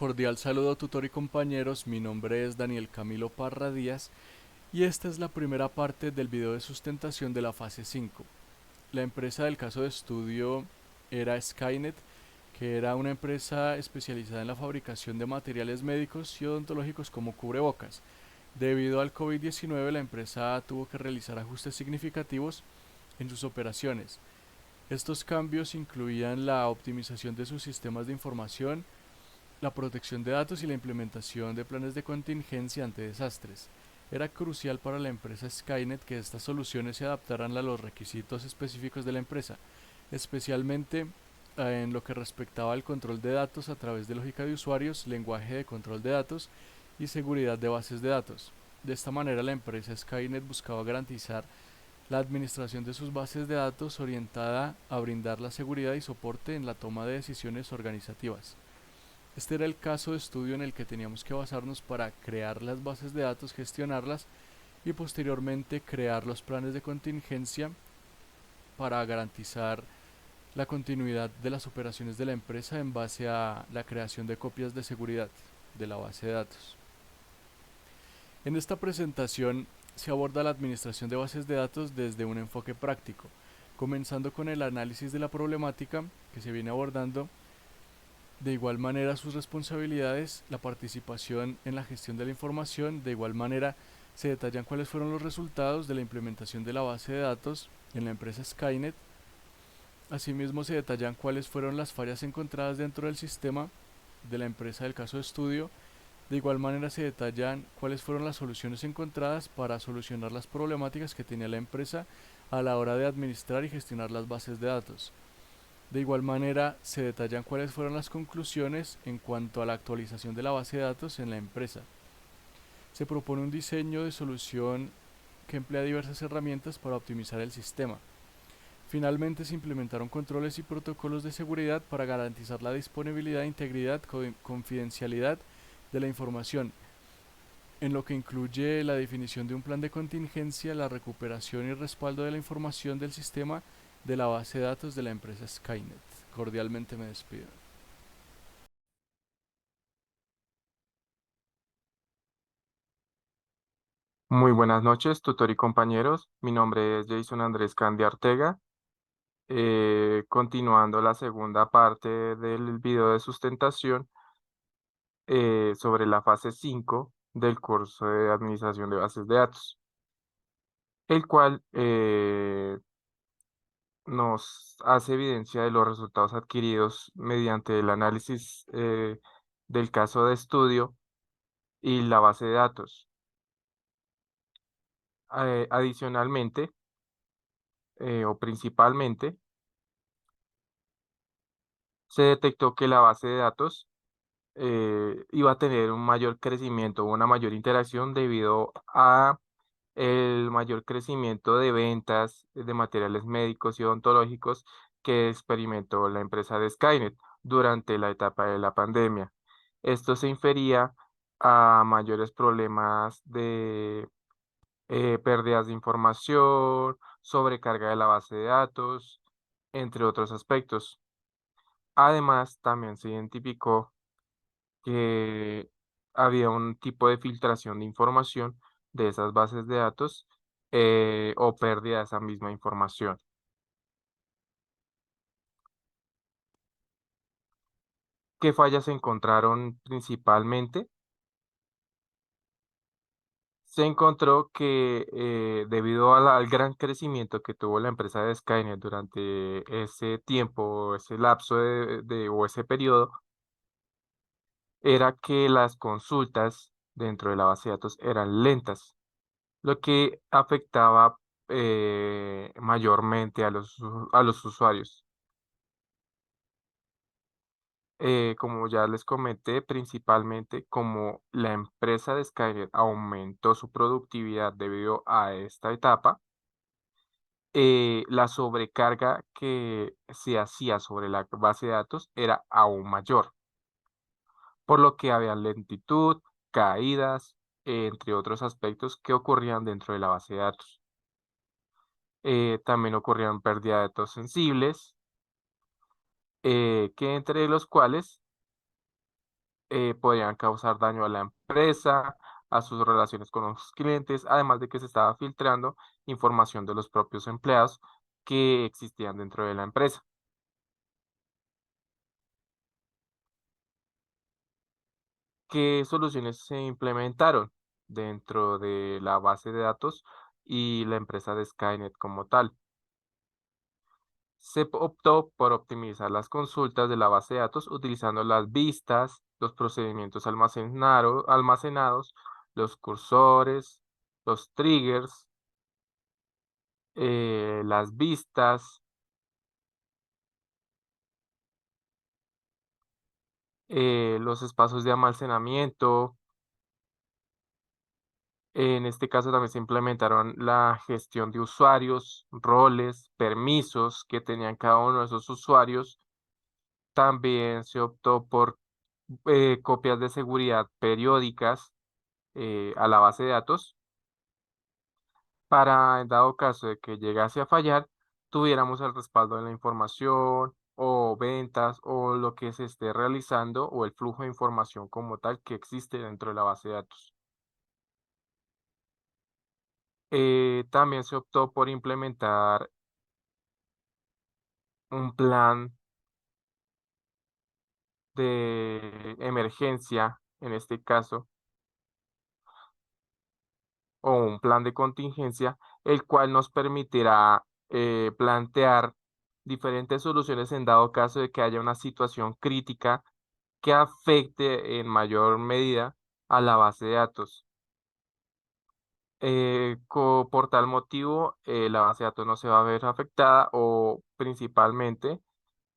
Cordial saludo tutor y compañeros, mi nombre es Daniel Camilo Parra Díaz y esta es la primera parte del video de sustentación de la fase 5. La empresa del caso de estudio era Skynet, que era una empresa especializada en la fabricación de materiales médicos y odontológicos como cubrebocas. Debido al COVID-19, la empresa tuvo que realizar ajustes significativos en sus operaciones. Estos cambios incluían la optimización de sus sistemas de información, la protección de datos y la implementación de planes de contingencia ante desastres. Era crucial para la empresa Skynet que estas soluciones se adaptaran a los requisitos específicos de la empresa, especialmente en lo que respectaba al control de datos a través de lógica de usuarios, lenguaje de control de datos y seguridad de bases de datos. De esta manera, la empresa Skynet buscaba garantizar la administración de sus bases de datos orientada a brindar la seguridad y soporte en la toma de decisiones organizativas. Este era el caso de estudio en el que teníamos que basarnos para crear las bases de datos, gestionarlas y posteriormente crear los planes de contingencia para garantizar la continuidad de las operaciones de la empresa en base a la creación de copias de seguridad de la base de datos. En esta presentación se aborda la administración de bases de datos desde un enfoque práctico, comenzando con el análisis de la problemática que se viene abordando. De igual manera, sus responsabilidades, la participación en la gestión de la información. De igual manera, se detallan cuáles fueron los resultados de la implementación de la base de datos en la empresa Skynet. Asimismo, se detallan cuáles fueron las fallas encontradas dentro del sistema de la empresa del caso de estudio. De igual manera, se detallan cuáles fueron las soluciones encontradas para solucionar las problemáticas que tenía la empresa a la hora de administrar y gestionar las bases de datos. De igual manera, se detallan cuáles fueron las conclusiones en cuanto a la actualización de la base de datos en la empresa. Se propone un diseño de solución que emplea diversas herramientas para optimizar el sistema. Finalmente, se implementaron controles y protocolos de seguridad para garantizar la disponibilidad, integridad, confidencialidad de la información, en lo que incluye la definición de un plan de contingencia, la recuperación y respaldo de la información del sistema de la base de datos de la empresa Skynet. Cordialmente me despido. Muy buenas noches, tutor y compañeros. Mi nombre es Jason Andrés Candia Ortega. Continuando la segunda parte del video de sustentación sobre la fase 5 del curso de administración de bases de datos, el cual nos hace evidencia de los resultados adquiridos mediante el análisis del caso de estudio y la base de datos. Adicionalmente, o principalmente, se detectó que la base de datos iba a tener un mayor crecimiento, una mayor interacción debido a el mayor crecimiento de ventas de materiales médicos y odontológicos que experimentó la empresa de Skynet durante la etapa de la pandemia. Esto se infería a mayores problemas de pérdidas de información, sobrecarga de la base de datos, entre otros aspectos. Además, también se identificó que había un tipo de filtración de información de esas bases de datos o pérdida de esa misma información. ¿Qué fallas se encontraron principalmente? Se encontró que debido a al gran crecimiento que tuvo la empresa de Skynet durante ese tiempo, ese lapso o ese periodo, era que las consultas dentro de la base de datos eran lentas, lo que afectaba mayormente a a los usuarios. Como ya les comenté, principalmente como la empresa de Skynet aumentó su productividad debido a esta etapa, la sobrecarga que se hacía sobre la base de datos era aún mayor, por lo que había lentitud, caídas, entre otros aspectos que ocurrían dentro de la base de datos. También ocurrían pérdida de datos sensibles, que entre los cuales podrían causar daño a la empresa, a sus relaciones con los clientes, además de que se estaba filtrando información de los propios empleados que existían dentro de la empresa. ¿Qué soluciones se implementaron dentro de la base de datos y la empresa de Skynet como tal? Optó por optimizar las consultas de la base de datos utilizando las vistas, los procedimientos almacenados, los cursores, los triggers, las vistas, los espacios de almacenamiento. En este caso también se implementaron la gestión de usuarios, roles, permisos que tenían cada uno de esos usuarios. También se optó por copias de seguridad periódicas a la base de datos para, en dado caso de que llegase a fallar, tuviéramos el respaldo de la información o ventas o lo que se esté realizando o el flujo de información como tal que existe dentro de la base de datos. También se optó por implementar un plan de emergencia, en este caso, o un plan de contingencia, el cual nos permitirá plantear diferentes soluciones en dado caso de que haya una situación crítica que afecte en mayor medida a la base de datos. Por tal motivo, la base de datos no se va a ver afectada o principalmente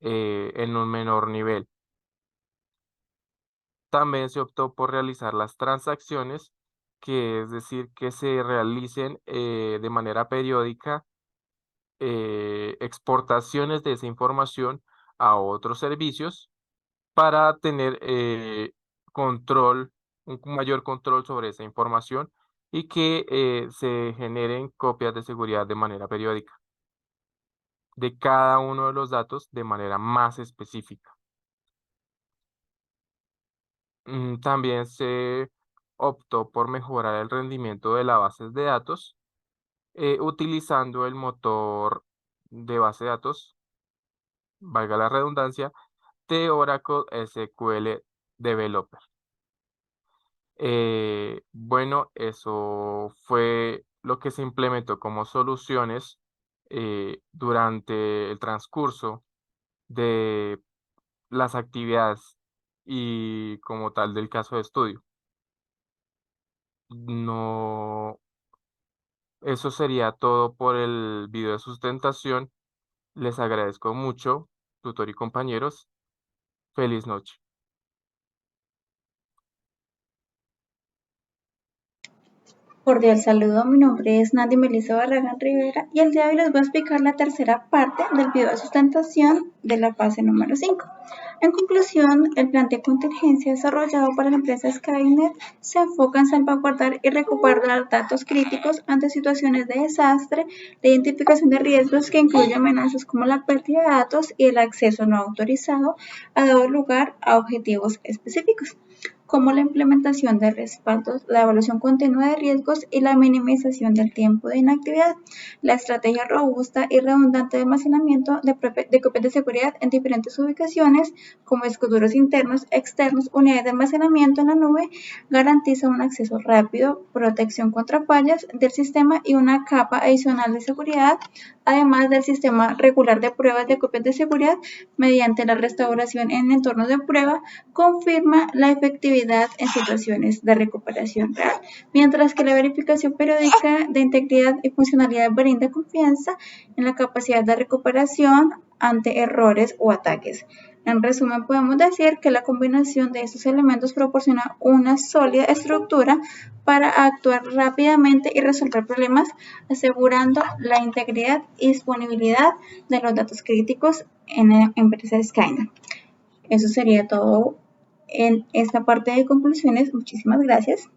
en un menor nivel. También se optó por realizar las transacciones, que es decir, que se realicen de manera periódica exportaciones de esa información a otros servicios para tener control, un mayor control sobre esa información y que se generen copias de seguridad de manera periódica de cada uno de los datos de manera más específica. También se optó por mejorar el rendimiento de las bases de datos utilizando el motor de base de datos, valga la redundancia, de Oracle SQL Developer. Bueno, eso fue lo que se implementó como soluciones durante el transcurso de las actividades y como tal del caso de estudio. No, eso sería todo por el video de sustentación. Les agradezco mucho, tutor y compañeros. Feliz noche. Cordial saludo, mi nombre es Nandi Melissa Barragán Rivera y el día de hoy les voy a explicar la tercera parte del video de sustentación de la fase número 5. En conclusión, el plan de contingencia desarrollado para la empresa Skynet se enfoca en salvaguardar y recuperar datos críticos ante situaciones de desastre, de identificación de riesgos que incluyen amenazas como la pérdida de datos y el acceso no autorizado, ha dado lugar a objetivos específicos, como la implementación de respaldos, la evaluación continua de riesgos y la minimización del tiempo de inactividad, la estrategia robusta y redundante de almacenamiento de copias de seguridad en diferentes ubicaciones, como discos internos, externos, unidades de almacenamiento en la nube, garantiza un acceso rápido, protección contra fallas del sistema y una capa adicional de seguridad, además del sistema regular de pruebas de copias de seguridad mediante la restauración en entornos de prueba, confirma la efectividad en situaciones de recuperación real, mientras que la verificación periódica de integridad y funcionalidad brinda confianza en la capacidad de recuperación ante errores o ataques. En resumen, podemos decir que la combinación de estos elementos proporciona una sólida estructura para actuar rápidamente y resolver problemas, asegurando la integridad y disponibilidad de los datos críticos en la empresa Skynet. Eso sería todo en esta parte de conclusiones. Muchísimas gracias.